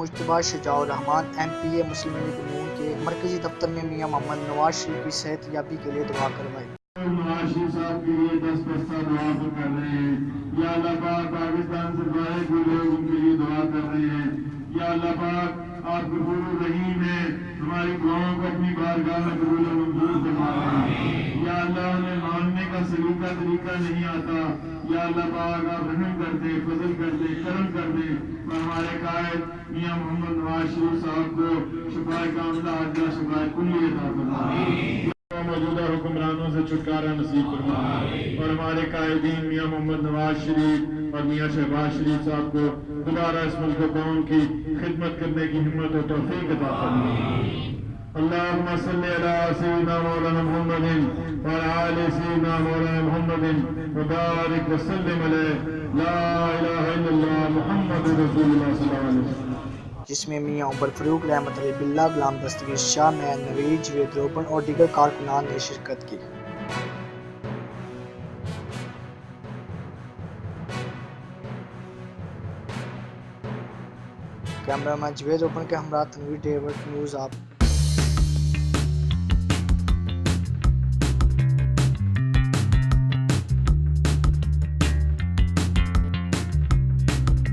مجتبیٰ شجاع الرحمان MP مسلم league نون کے مرکزی دفتر میں میاں محمد نواز شریف کی صحت یابی کے لیے دعا کروائی۔ نواز شریف صاحب کے لیے 10 بستہ دعا کر رہے ہیں۔ یا اللہ پاک پاکستان سے باہر کے لوگ ان کے لیے دعا کر رہے ہیں۔ یا اللہ پاک آپ غفور الرحیم ہیں، ہماری دعاؤں کو اپنی بارگاہ میں قبول و منظور فرمائیں۔ یا اللہ انہیں ماننے کا سلیقہ طریقہ نہیں آتا، یا اللہ پاک آپ رحم کر دیں، فضل کر دیں، کرم کر دیں اور ہمارے قائد میاں محمد نواز شریف صاحب کو شفائے کاملہ عاجلہ شفائے کلی عطا فرمائیں۔ موجودہ حکمرانوں سے چھٹکارا نصیب فرمائیں اور ہمارے قائدین میاں محمد نواز شریف اور میاں شہباز شریف صاحب کو دوبارہ اس ملک و قوم کی خدمت کرنے کی ہمت و توفیق عطا فرمائیں۔ اللہم صلی علی سیدنا مولانا محمد وعلی آل سیدنا مولانا محمد وبارک وسلم علیہ لا الہ الا اللہ محمد رسول اللہ صلی اللہ علیہ وسلم، جس میں میاں عمر فاروق رحمت علی باللہ، غلام دستگیر شاہ، مین نوید، جوید روبن اور دیگر کارکنان نے شرکت کی۔ کیمرہ مین جوید روبن کے ہمراہ تنویر ڈیوڈ، نیوز آپ۔